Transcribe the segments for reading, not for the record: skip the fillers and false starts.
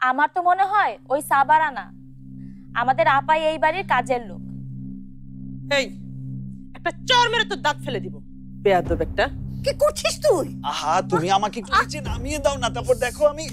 আমার তো মনে হয় ওই সাবারা না, আমাদের আপাই এই বাড়ির কাজের লোক। এই একটা চর মেরে তোর দাঁত ফেলে দিব, বেয়াদব একটা। কি করছিস তুই? আহা, তুমি আমাকে একটু নিচে নামিয়ে দাও না, তারপর দেখো আমি।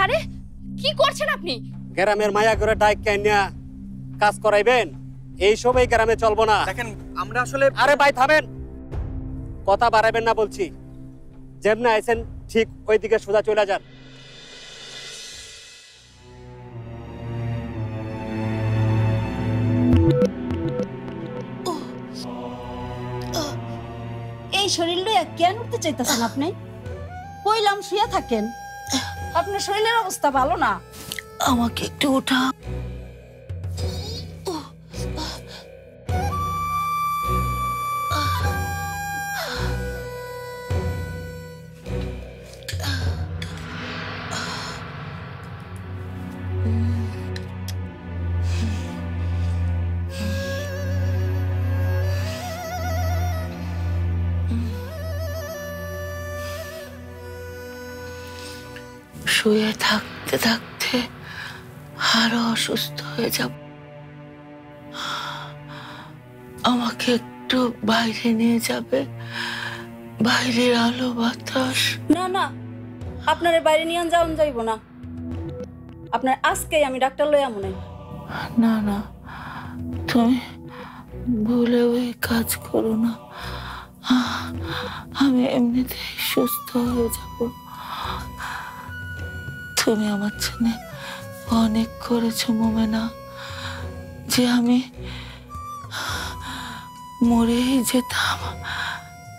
আরে কি করছেন আপনি? গ্রামের মায়া করে ডাইক কেনিয়া কাজ করাইবেন, এইসব এই গ্রামে চলবো না। দেখেন আমরা আসলে আরে ভাই থামেন, কথা বাড়াবেন না বলছি। যেমনে আইছেন ঠিক ওইদিকে সোজা চলে যান। এই শরীর লইয়া কেন উঠতে চাইতেছেন আপনি? কইলাম শুয়ে থাকেন, আপনার শরীরের অবস্থা ভালো না। আমাকে একটু ওঠা। শুয়ে থাকতে থাকতে আরো অসুস্থ হয়ে যাব। আমাকে একটু বাইরে নিয়ে যাবে, বাইরের আলো বাতাস। না না, আপনার বাইরে নিয়ে যাওয়া যাইব না। আপনার আজকেই আমি ডাক্তার লইয়া মনে। না না, তুমি ভুলে ওই কাজ করো না। আমি এমনিতেই সুস্থ হয়ে যাব। তুমি আমার জন্য অনেক করেছো মোমেনা, যে আমি মরেই যেতাম,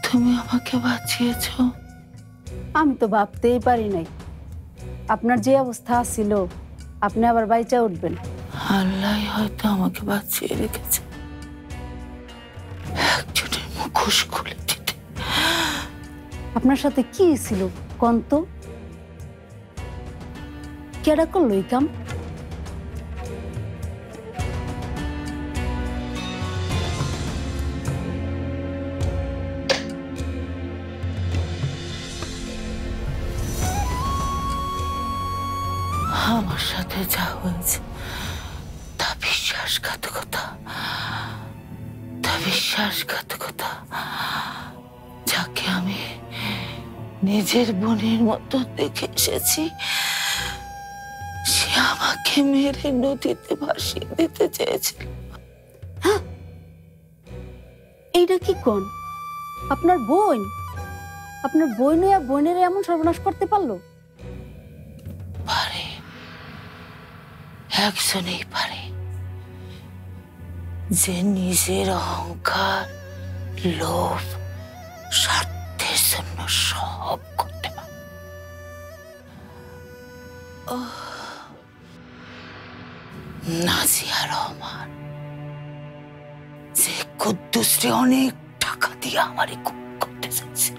তুমি আমাকে বাঁচিয়েছো। আমি তো ভাবতেই পারি নাই আপনার যে অবস্থা ছিল আপনি আবার বাইচা উঠবেন। আল্লাহ হয়তো আমাকে বাঁচিয়ে রেখেছে একজনের মুখোশ খুলে দিতে। আপনার সাথে কি ছিল কন্ত? কেডা করলো এই কাম? আমার সাথে যা হয়েছে তা বিশ্বাসঘাতকতা, তা বিশ্বাসঘাতকতা। যাকে আমি নিজের বোনের মতো দেখে এসেছি, সে আমাকে মেরে নদীতে ভাসিয়ে দিতে চেয়েছিল। এইটা কি কোন? আপনার বোন? আপনার বোন হইয়া বোনের এমন সর্বনাশ করতে পারলো? পারে, একজনেই পারে, যে নিজের অহংকার, লোভ, স্বার্থের জন্য সব করতে পারে। নাজিয়া রহমান, যে কুদ্দুসরে অনেক টাকা দিয়ে আমারই খুন করতে চাইছে।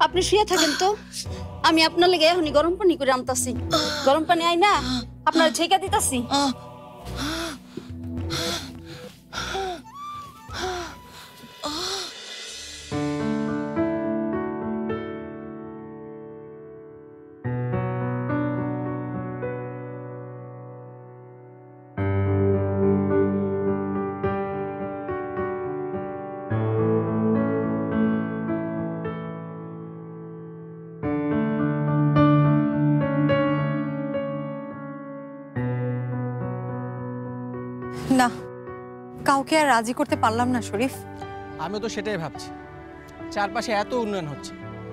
আপনি শুয়ে থাকেন তো, আমি আপনার লেগে এখনই গরম পানি করে আনতাছি। গরম পানি আই না আপনার ঝেঁকা দিতাছি। না, কাউকে আর রাজি করতে পারলাম না শরীফ। আমিও তো সেটাই ভাবছি। চারপাশে এত উন্নয়ন হচ্ছে,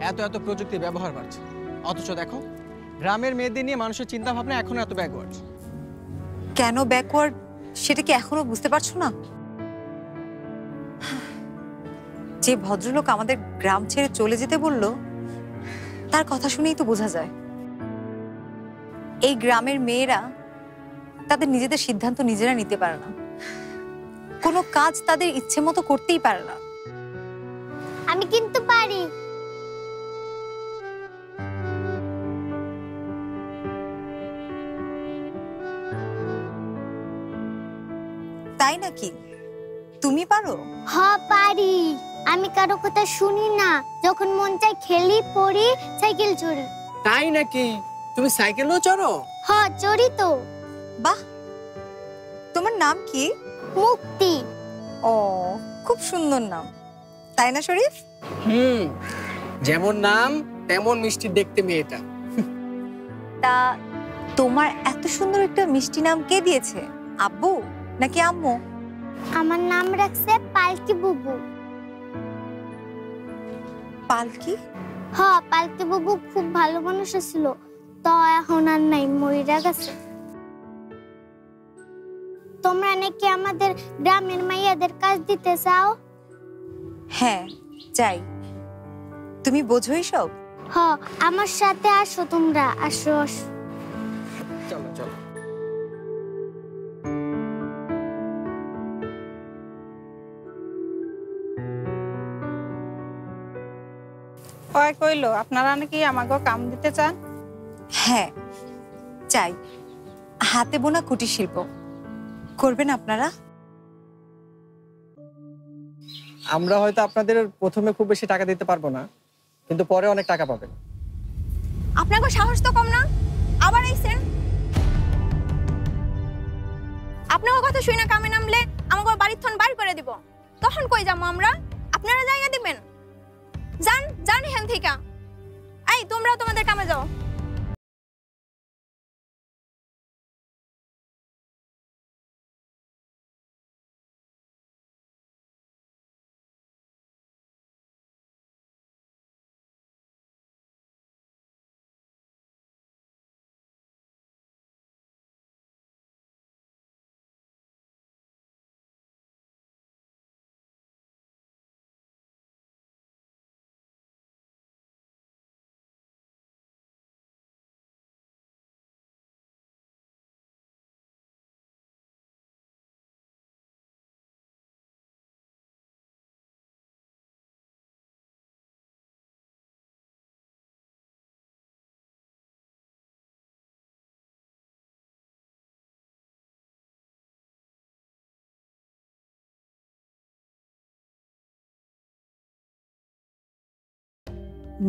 এত এত প্রযুক্তির ব্যবহার বাড়ছে, অথচ দেখো গ্রামের মেয়েদের নিয়ে মানুষের চিন্তা ভাবনা এখনো এত ব্যাকওয়ার্ড। কেন ব্যাকওয়ার্ড সেটা কি এখনো বুঝতে পারছো না? যে ভদ্রলোক আমাদের গ্রাম ছেড়ে চলে যেতে বলল, তার কথা শুনেই তো বোঝা যায় এই গ্রামের মেয়েরা তাদের নিজেদের সিদ্ধান্ত নিজেরা নিতে পারে না, কোনো কাজ তাদের ইচ্ছে মতো করতেই পারে না। আমি কিন্তু পারি। তাই নাকি? তুমি পারো? হ পারি। আমি কারো কথা শুনি না, যখন মন চাই খেলি, পড়ি, সাইকেল চড়ি। তাই নাকি? তুমি সাইকেলও চড়ো? হ চড়ি তো। বাহ, তোমার নাম কি? মুক্তি। ও, খুব সুন্দর নাম, তাই না শরীফ? যেমন নাম তেমন মিষ্টি দেখতে মেয়েটা। তা তোমার এত সুন্দর একটা মিষ্টি নাম কে দিয়েছে? আব্বু নাকি আম্মু? আমার নাম রাখছে পালকি বুবু। পালকি? হ, পালকি বুবু খুব ভালো মানুষ ছিল, তো এখন আর নাই, মইরা গেছে। তোমরা নাকি আমাদের গ্রামের মাইয়াদের কাজ দিতে চাও? হ্যাঁ চাই। তুমি বোঝোই সব? হ, আমার সাথে আসো, তোমরা আসো আসো। চলো চলো। কয় কইলো আপনারা নাকি আমাকে কাম দিতে চান? হ্যাঁ চাই। হাতে বোনা কুটির শিল্প করবেন আপনারা? আমরা হয়তো আপনাদের প্রথমে খুব বেশি টাকা দিতে পারবো না, কিন্তু পরে অনেক টাকা পাবেন। আপনাকে সাহস তো কম না, আবার আইছেন। আপনার কথা শুই না কামে নামলে আমাকে বাড়ির থন বাড়ি করে দিব, তখন কই যাবো আমরা? আপনারা জায়গা দিবেন? যান যান এখান থেকে। এই তোমরা তোমাদের কামে যাও।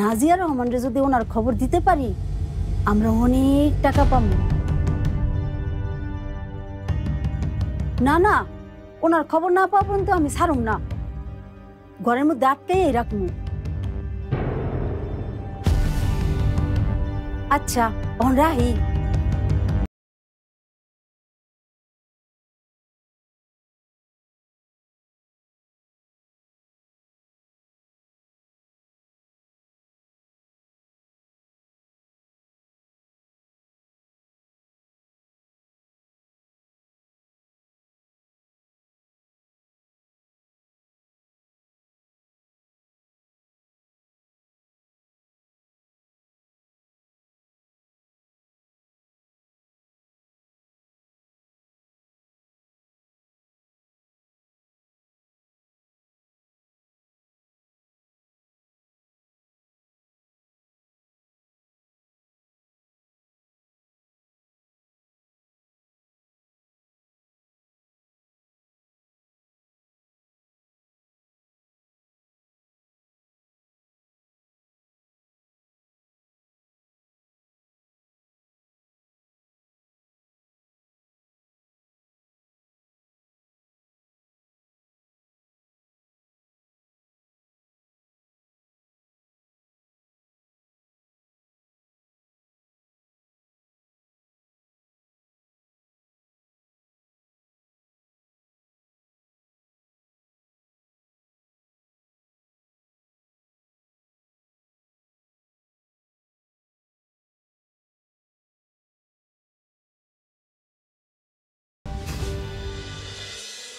নাজিয়া রহমানরে যদি ওনার খবর দিতে পারি, আমরা অনেক টাকা পাবো। না না, ওনার খবর না পাওয়া পর্যন্ত আমি ছাড়ুম না, ঘরের মধ্যে আটকেই রাখবো। আচ্ছা অন রাহি।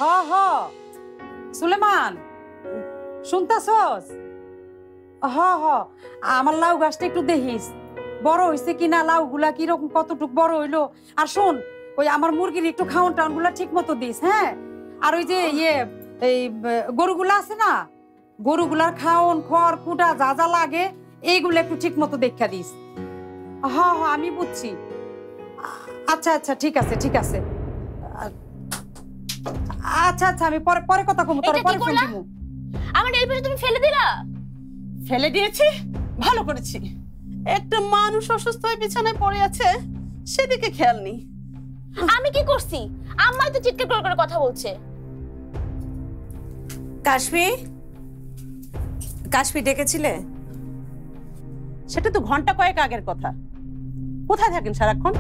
হ হ সুলেমান, শুনতাছস? হ হ, আমার লাউ গাছটা একটু দেখিস বড় হইছে কিনা, লাউ গুলা কিরকম কতটুক বড় হইলো। আর শোন, ওই আমার মুরগির একটু খাওয়ান টাউন গুলা ঠিক মতো দিস, হ্যাঁ? আর ওই যে এই গরুগুলা আছে না, গরুগুলার খাওন খড় কুটা যা যা লাগে এইগুলো একটু ঠিক মতো দেখা দিস। হ হ আমি বুঝছি। আচ্ছা আচ্ছা ঠিক আছে ঠিক আছে। আচ্ছা আচ্ছা আমি পরে পরে কথা কমু, তোর এটা কি পরে ফোন করলা? দিমু। আমার নেল পেন্ট তুমি ফেলে দিলা। ফেলে দিয়েছি, ভালো করেছি। একটা মানুষ অসুস্থ হয়ে বিছানায় পড়ে আছে, সেদিকে খেয়াল নেই। আমি কি করছি? আম্মাই তো চিৎকার করে করে কথা বলছে। কাশ্মী, কাশ্মী ডেকেছিলে? সেটা তো ঘন্টা কয়েক আগের কথা। কোথায় থাকেন সারাক্ষণ?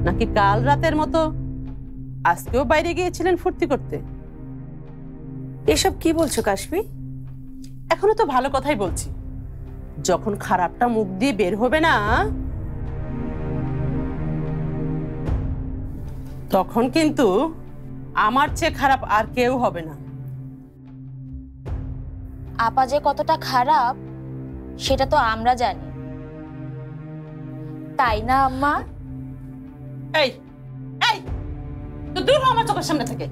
নাকি কাল রাতের মতো আজকেও বাইরে গিয়েছিলেন ফুর্তি করতে? এসব কি বলছো কাশ্মী? এখনো তো ভালো কথাই বলছি। যখন খারাপটা মুখ দিয়ে বের হবে না, তখন কিন্তু আমার চেয়ে খারাপ আর কেউ হবে না। আপা যে কতটা খারাপ সেটা তো আমরা জানি, তাই না আম্মা? এই এই তো দূর হও আমার চোখের সামনে থেকে।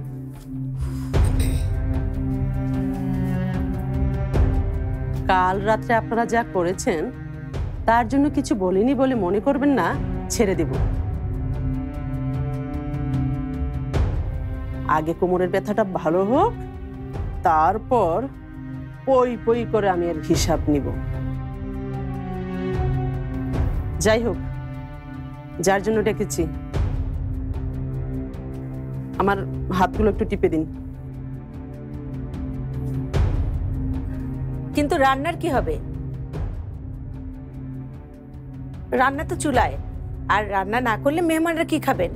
কাল রাত্রে আপনারা যা করেছেন তার জন্য কিছু বলিনি বলে মনে করবেন না, ছেড়ে দেব। আগে কোমরের ব্যথাটা ভালো হোক, তারপর পই পই করে আমি এর হিসাব নিব। যাই হোক, যার জন্য ডেকেছি আমার হাতগুলো একটু টিপে দিন। কিন্তু রান্নার কি হবে? রান্না তো চুলায়, আর রান্না না করলে মেহমানরা কি খাবেন?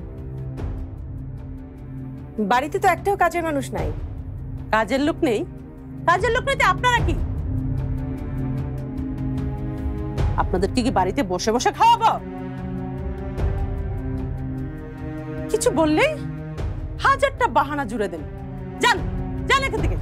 বাড়িতে তো একটাও কাজের মানুষ নাই। কাজের লোক নেই? কাজের লোক নেই তো আপনারা কি? আপনাদের কি বাড়িতে বসে বসে খাওয়াবো? কিছু বললেই হাজারটা বাহানা জুড়ে দেন। যান যান এখান থেকে।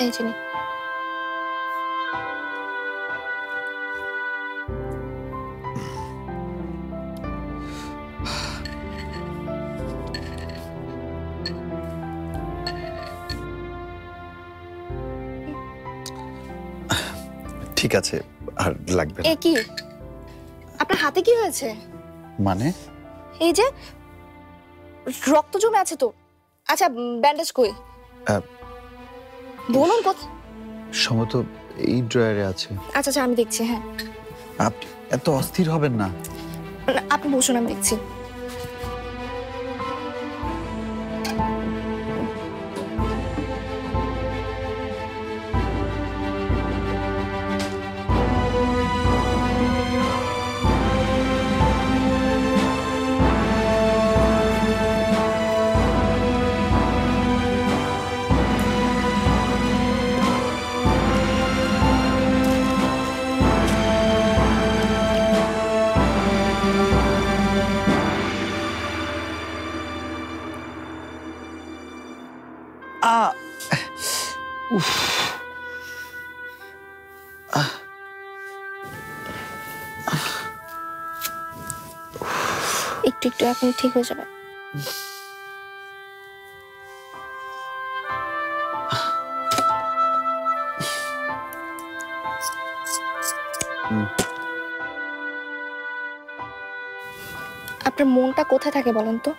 এই চিনি। ঠিক আছে, আর লাগবে এ না। কি আপনার হাতে কি হয়েছে? মানে এই যে রক্ত জমে আছে তো। আচ্ছা ব্যান্ডেজ কই? বলুন কোথায়? সম্ভবত এই ড্রয়ারে আছে। আচ্ছা আচ্ছা আমি দেখছি। হ্যাঁ আপনি এত অস্থির হবেন না। আপনি বসুন, আমি দেখছি। উফ, একটু একটু এখন ঠিক হয়ে যাবে। আপনার মনটা কোথায় থাকে বলেন তো?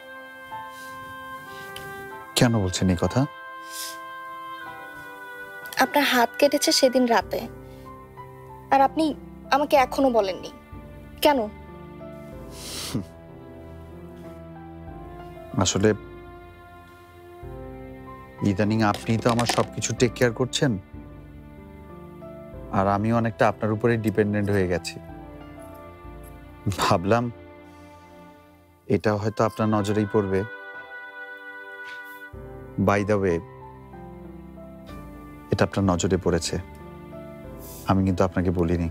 কেন বলছেন এই কথা? আপনার হাত কেটেছে সেদিন রাতে, আর আপনি আমাকে এখনো বলেননি কেন? আসলে ইদানিং আপনি তো আমার সবকিছু টেক কেয়ার করছেন, আর আমি অনেকটা আপনার উপরে ডিপেন্ডেন্ট হয়ে গেছি। ভাবলাম এটা হয়তো আপনার নজরেই পড়বে। বাই দ্য ওয়ে, এটা আপনার নজরে পড়েছে। আমি কিন্তু আপনাকে বলিনি।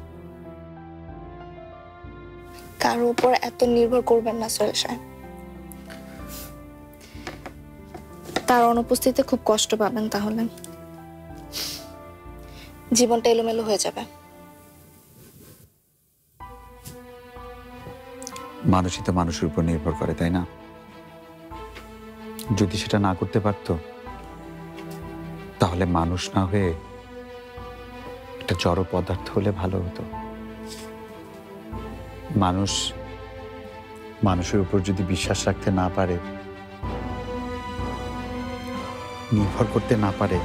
কারো উপর এত নির্ভর করবেন না সোহেল সাহেব। তার অনুপস্থিতিতে খুব কষ্ট পাবেন, তাহলে জীবনটা এলোমেলো হয়ে যাবে। মানুষই তো মানুষের উপর নির্ভর করে, তাই না? যদি সেটা না করতে পারতো তাহলে মানুষ না হয়ে একটা জড় পদার্থ হলে ভালো হতো। মানুষ মানুষের উপর যদি বিশ্বাস রাখতে না পারে, নির্ভর করতে না পারে,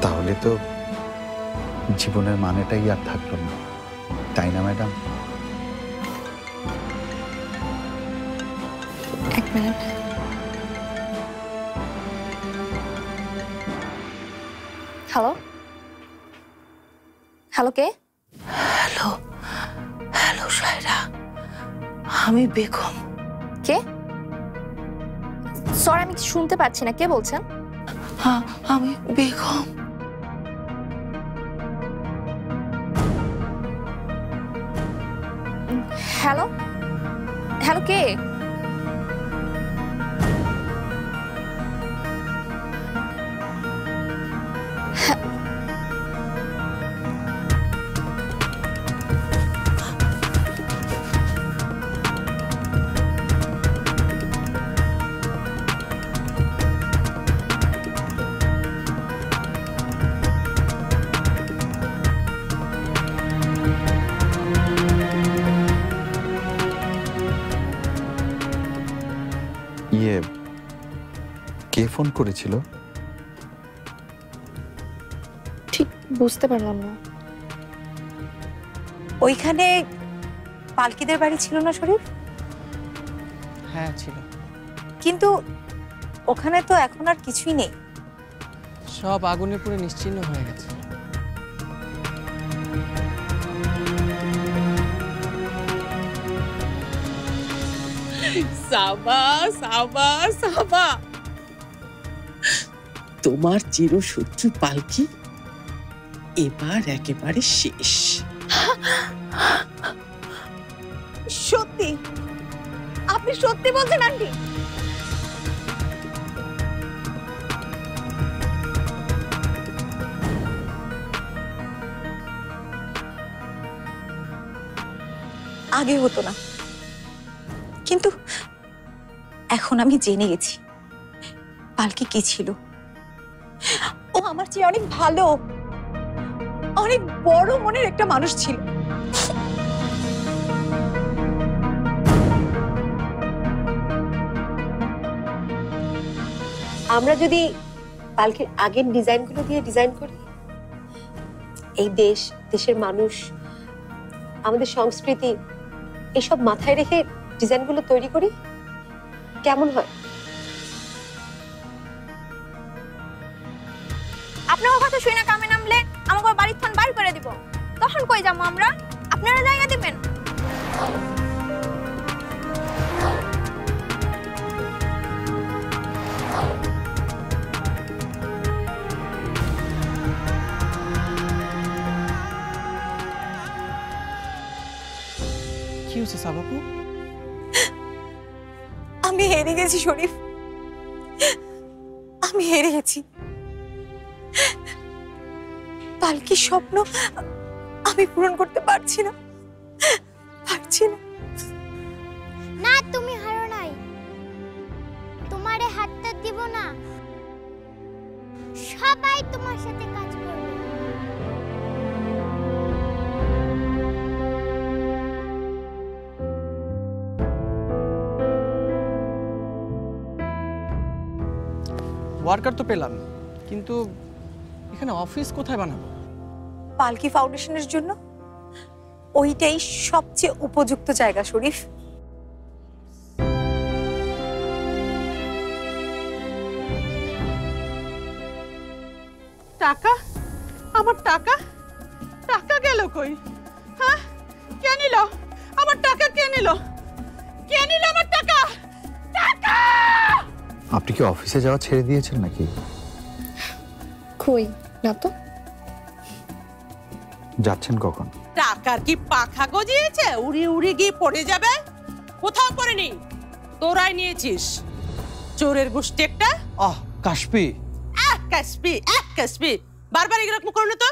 তাহলে তো জীবনের মানেটাই আর থাকলো না, তাই না ম্যাডাম? এক মিনিট। হ্যালো হ্যালো, কে? হ্যালো হ্যালো সায়রা, আমি বেগম। কে? সরি, আমি শুনতে পাচ্ছি না, কে বলছেন? হ্যাঁ, আমি বেগম। হ্যালো হ্যালো, কে? কে ফোন করেছিল? ঠিক বুঝতে পারলাম না। ওইখানে পালকিদের বাড়ি ছিল না শরীফ? হ্যাঁ ছিল, কিন্তু ওখানে তো এখন আর কিছুই নেই। সব আগুনে পুড়ে নিশ্চিহ্ন হয়ে গেছে। সাবা সাবা সাবা, তোমার চিরশত্রু পালকি এবার একেবারে শেষ। সত্যি? আপনি সত্যি বলছেন আন্টি? আগে হতো না, কিন্তু এখন আমি জেনে গেছি পালকি কি ছিল। ও আমার চেয়ে অনেক ভালো, অনেক বড় মনের একটা মানুষ ছিল। আমরা যদি পালকির আগের ডিজাইনগুলো দিয়ে ডিজাইন করি, এই দেশ, দেশের মানুষ, আমাদের সংস্কৃতি এসব মাথায় রেখে ডিজাইনগুলো তৈরি করি, কেমন হয়? আপনার কথা শুই না কামে নামলে আমাকে বাড়ির থান বাড়ি করে দিব, তখন কই যাবো আমরা? আপনারা জায়গা দিবেন। কি হয়েছে সাবাপু? আমি হেরে গেছি শরীফ, আমি হেরে গেছি। পালকির স্বপ্ন আমি পূরণ করতে পারছি না, পারছি না। না, তুমি হারো নাই, তোমারে হাতটা দিব না, সবাই তোমার সাথে কাজ করবে। ওয়ার্কার তো পেলাম, কিন্তু এখানে অফিস কোথায় বানাবো? পালকি ফাউন্ডেশনের জন্য ওইটাই সবচেয়ে উপযুক্ত জায়গা শরীফ। টাকা, আমার টাকা, টাকা গেল কই? হ্যাঁ, কে নিল আমার টাকা? কে নিল? কে নিল আমার টাকা? টাকা! আপনি কি অফিসে যাওয়া ছেড়ে দিয়েছেন নাকি? কই না তো। যাচ্ছেন কখন? টাকার কি পাখা গজিয়েছে উড়ি উড়ি গিয়ে পড়ে যাবে? কোথাও পড়েনি, তোরাই নিয়েছিস। চোরের গোষ্ঠী একটা। কাশপি কাশপি বারবার এরকম করো না তো।